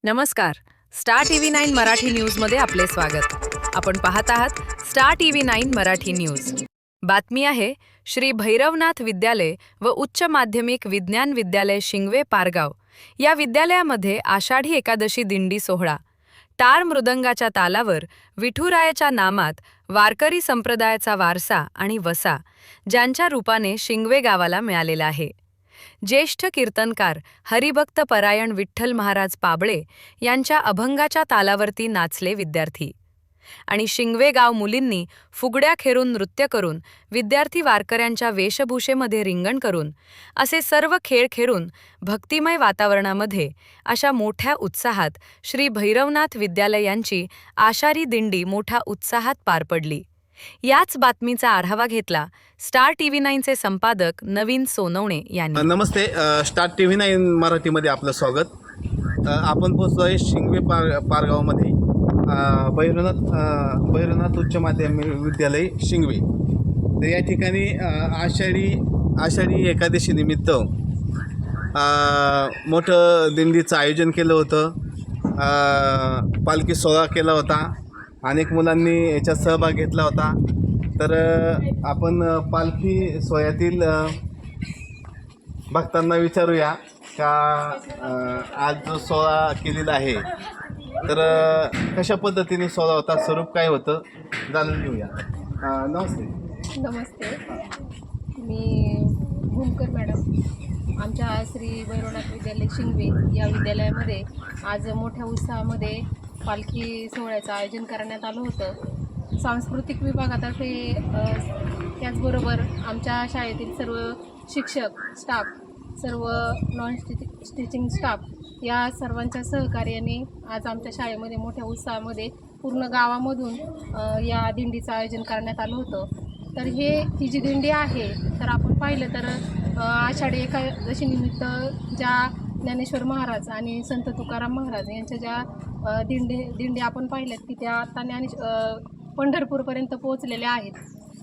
नमस्कार. Star TV 9 Marathi न्यूजमध्ये आपले स्वागत. आपण पाहत आहात स्टार टीव्ही 9 मराठी न्यूज. बातमी आहे श्री भैरवनाथ विद्यालय व उच्च माध्यमिक विज्ञान विद्यालय शिंगवे पारगाव या विद्यालयामध्ये आषाढी एकादशी दिंडी सोहळा टाळ मृदंगाच्या तालावर विठुरायाच्या नामात वारकरी संप्रदायाचा वारसा आणि वसा ज्यांच्या रूपाने शिंगवे गावाला मिळालेला आहे. ज्येष्ठ कीर्तनकार हरिभक्त परायण विठ्ठल महाराज पाबळे यांच्या अभंगाच्या तालावरती नाचले विद्यार्थी आणि शिंगवे गाव मुलींनी फुगड्या खेरून नृत्य करून विद्यार्थी वारकऱ्यांच्या वेशभूषेमध्ये रिंगण करून असे सर्व खेळ खेळून भक्तिमय वातावरणामध्ये अशा मोठ्या उत्साहात श्री भैरवनाथ विद्यालय यांची आषाढी दिंडी मोठ्या उत्साहात पार पडली. याच बातमीचा आढावा घेतला स्टार टीव्ही 9चे संपादक नवीन सोनवणे यांनी. नमस्ते. स्टार टीव्ही 9 मराठीमध्ये आपलं स्वागत. आपण पोहोचलो आहे शिंगवे पारगावमध्ये भैरवनाथ उच्च माध्यमिक विद्यालय शिंगवे. तर या ठिकाणी आषाढी एकादशी निमित्त मोठं दिंडीचं आयोजन केलं होतं. पालखी सोहळा केला होता. अनेक मुलांनी याच्यात सहभाग घेतला होता. तर आपण पालखी सोहळ्यातील भक्तांना विचारूया का आज जो सोहळा केलेला आहे तर कशा पद्धतीने सोहळा होता, स्वरूप काय होतं जाणून घेऊया. नमस्ते. नमस्ते. मी भूमकर मॅडम. आमच्या श्री भैरवनाथ विद्यालय शिंगवे या विद्यालयामध्ये आज मोठ्या उत्साहामध्ये पालखी सोहळ्याचं आयोजन करण्यात आलं होतं. सांस्कृतिक विभागातर्फे त्याचबरोबर आमच्या शाळेतील सर्व शिक्षक स्टाफ, सर्व नॉन टीचिंग स्टाफ या सर्वांच्या सहकार्याने आज आमच्या शाळेमध्ये मोठ्या उत्साहामध्ये पूर्ण गावामधून या दिंडीचं आयोजन करण्यात आलं होतं. तर ही जी दिंडी आहे तर आपण पाहिलं तर आषाढी एकादशीनिमित्त ज्या ज्ञानेश्वर महाराज आणि संत तुकाराम महाराज यांच्या ज्या दिंडी आपण पाहिल्यात की त्या आता पंढरपूरपर्यंत पोहोचलेल्या आहेत.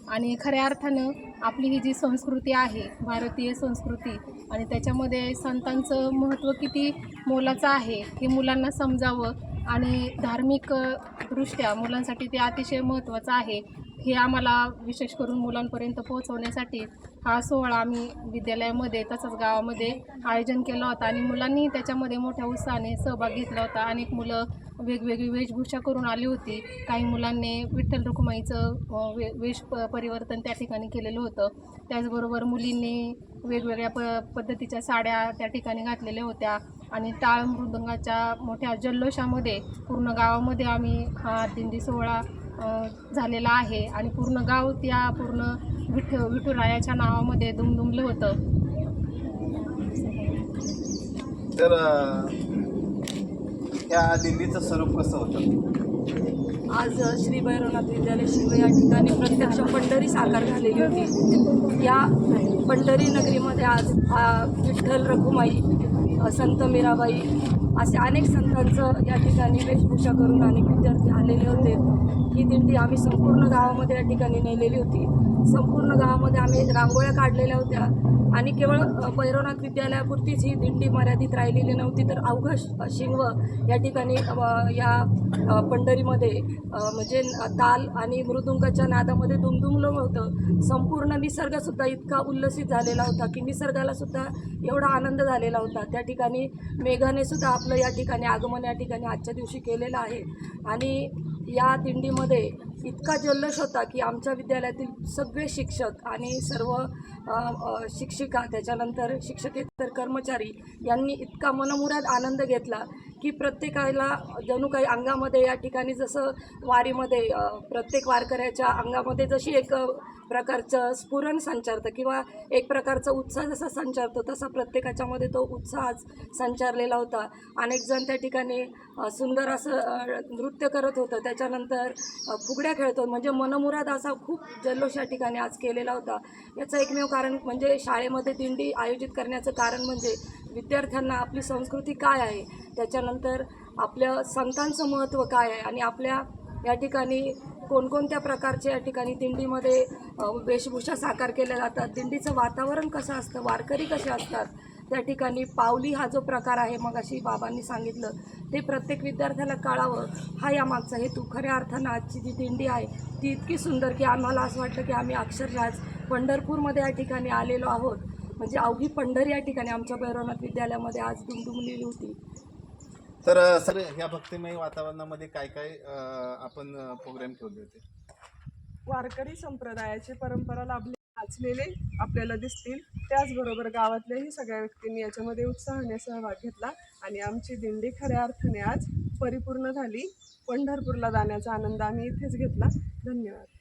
आणि खऱ्या अर्थानं आपली ही जी संस्कृती आहे, भारतीय संस्कृती, आणि त्याच्यामध्ये संतांचं महत्त्व किती मोलाचं आहे हे मुलांना समजावं आणि धार्मिक दृष्ट्या मुलांसाठी ते अतिशय महत्त्वाचं आहे हे आम्हाला विशेष करून मुलांपर्यंत पोहोचवण्यासाठी हा सोहळा आम्ही विद्यालयामध्ये तसंच गावामध्ये आयोजन केलं होतं आणि मुलांनी त्याच्यामध्ये मोठ्या उत्साहाने सहभाग घेतला होता. अनेक मुलं वेगवेगळी वेशभूषा करून आली होती. काही मुलांनी विठ्ठल रखुमाईचं वेश परिवर्तन त्या ठिकाणी केलेलं होतं. त्याचबरोबर मुलींनी वेगवेगळ्या पद्धतीच्या साड्या त्या ठिकाणी घातलेल्या होत्या आणि टाळ मृदंगाच्या मोठ्या जल्लोषामध्ये पूर्ण गावामध्ये आम्ही हा दिंडी सोहळा झालेला आहे आणि पूर्ण गाव त्या पूर्ण विठुरायाच्या नावामध्ये दुमदुमलं होतं. तर या दिंडीचं स्वरूप कसं होतं? आज श्री भैरवनाथ विद्यालय शिंगवे या ठिकाणी प्रत्यक्ष पंढरी साकार झालेली होती. या पंढरी नगरीमध्ये आज विठ्ठल रखुमाई, संत मीराबाई असे अनेक संतांचं या ठिकाणी वेशभूषा करून अनेक विद्यार्थी आलेले होते. ही दिंडी आम्ही संपूर्ण गावामध्ये या ठिकाणी नेलेली होती. संपूर्ण गावामध्ये आम्ही रांगोळ्या काढलेल्या होत्या आणि केवळ भैरवनाथ विद्यालयापुरतीच ही दिंडी मर्यादित राहिलेली नव्हती, तर अवघं शिंगव या ठिकाणी या पंढरीमध्ये म्हणजे ताल आणि मृदुंगाच्या नादामध्ये दुमदुमलं होतं. संपूर्ण निसर्गसुद्धा इतका उल्लसित झालेला होता की निसर्गालासुद्धा एवढा आनंद झालेला होता. त्या ठिकाणी मेघाने सुद्धा आपलं या ठिकाणी आगमन या ठिकाणी आजच्या दिवशी केलेलं आहे. आणि या दिंडीमध्ये इतका जल्लोष होता की आमच्या विद्यालयातील सगळे शिक्षक आणि सर्व शिक्षिका, त्याच्यानंतर शिक्षकेतर कर्मचारी यांनी इतका मनमुराद आनंद घेतला की प्रत्येकाला जणू काही अंगामध्ये या ठिकाणी जसं वारीमध्ये प्रत्येक वारकऱ्याच्या अंगामध्ये जशी एक प्रकारचं स्फुरण संचारतं किंवा एक प्रकारचा उत्साह जसा संचारतो तसा प्रत्येकाच्यामध्ये तो उत्साह संचारलेला होता. अनेक जण त्या ठिकाणी सुंदर असं नृत्य करत होतं, त्याच्यानंतर फुगड्या खेळतो, म्हणजे मनमुराद असा खूप जल्लोष या ठिकाणी आज केलेला होता. याचं एकमेव कारण म्हणजे शाळेमध्ये दिंडी आयोजित करण्याचं कारण म्हणजे विद्यार्थ्यांना आपली संस्कृती काय आहे, त्याच्यानंतर आपल्या संतांचं महत्त्व काय आहे आणि आपल्या या ठिकाणी कोणकोणत्या प्रकारचे या ठिकाणी दिंडीमध्ये वेशभूषा साकार केल्या जातात, दिंडीचं वातावरण कसं असतं, वारकरी कसे असतात, त्या ठिकाणी पावली हा जो प्रकार आहे मग अशी बाबांनी सांगितलं ते प्रत्येक विद्यार्थ्याला कळावं हा यामागचा हेतू. खऱ्या अर्थानं आजची जी दिंडी आहे ती इतकी सुंदर की आम्हाला असं वाटलं की आम्ही अक्षरशः पंढरपूरमध्ये या ठिकाणी आलेलो आहोत. म्हणजे अवघी पंढरी या ठिकाणी आमच्या भैरवनाथ विद्यालयामध्ये आज दुमदुमलेली होती. तर सर ह्या भक्तिमय वातावरणामध्ये काय काय आपण प्रोग्राम ठेवले होते? वारकरी संप्रदायाची परंपरा लाभलेले आपल्याला दिसतील. त्याचबरोबर गावातल्याही सगळ्या व्यक्तींनी याच्यामध्ये उत्साहाने सहभाग घेतला आणि आमची दिंडी खऱ्या अर्थाने आज परिपूर्ण झाली. पंढरपूरला जाण्याचा आनंद आम्ही इथेच घेतला. धन्यवाद.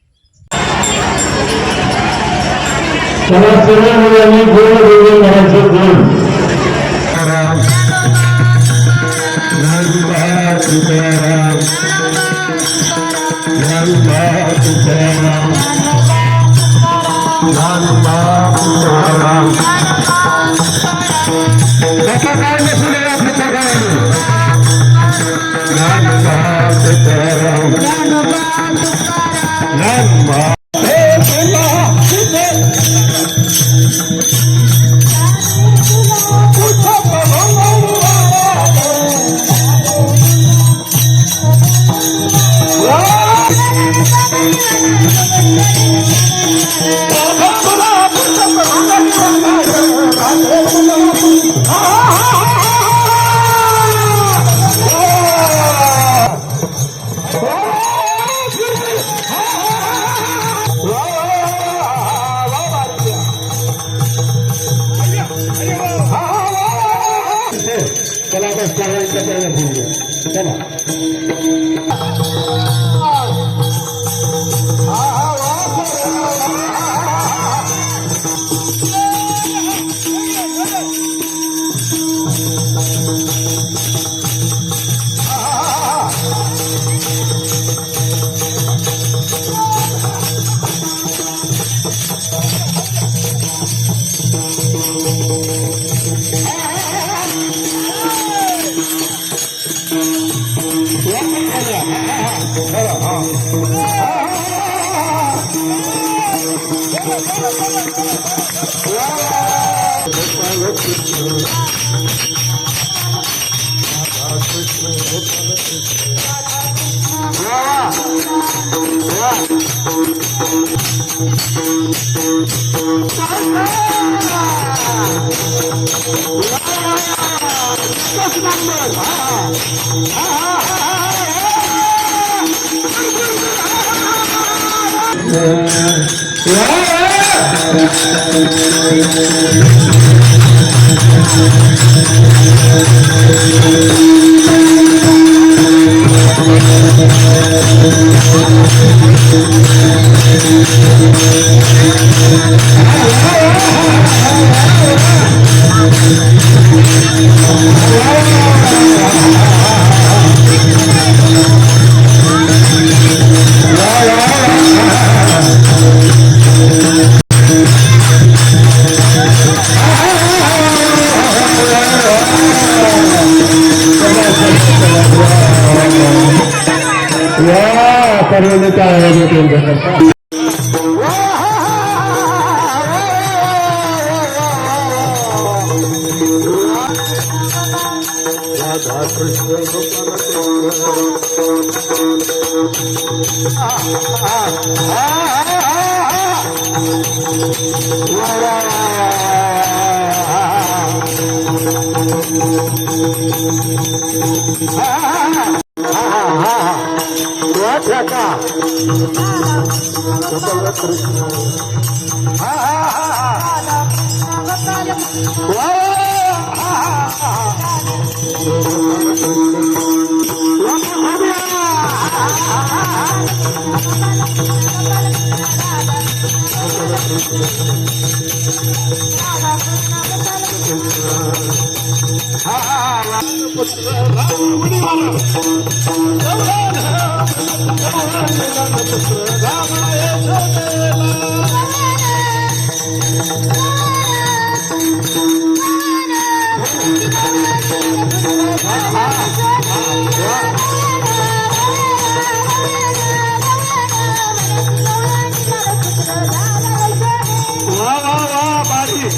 वाह वाह वाह बारी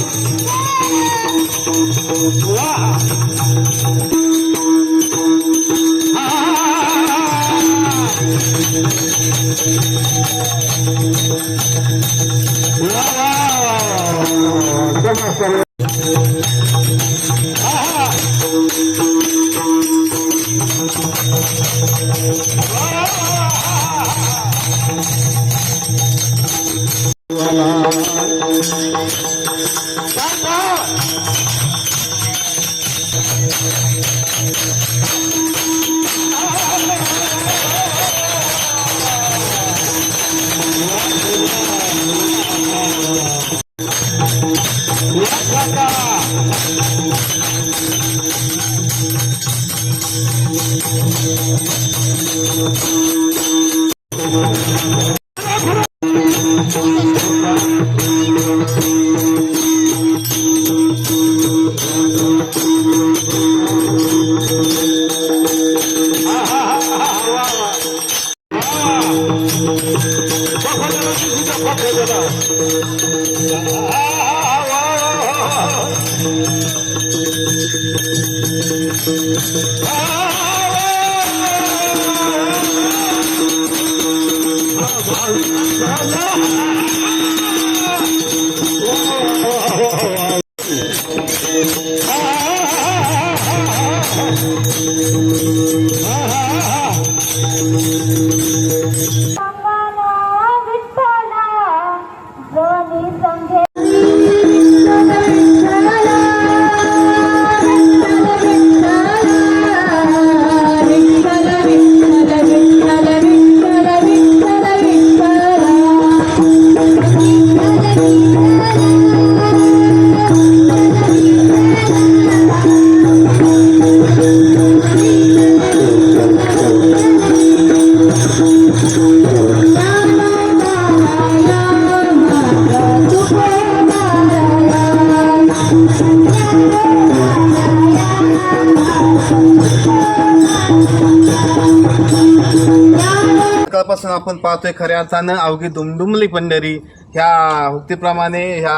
सकाळपासून आपण पाहतोय खऱ्या अर्थानं अवघी दुमदुमली पंढरी ह्या हुक्तीप्रमाणे ह्या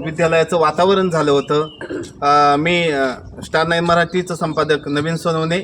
विद्यालयाचं वातावरण झालं होतं. मी स्टार 9 मराठीचं संपादक नवीन सोनवणे.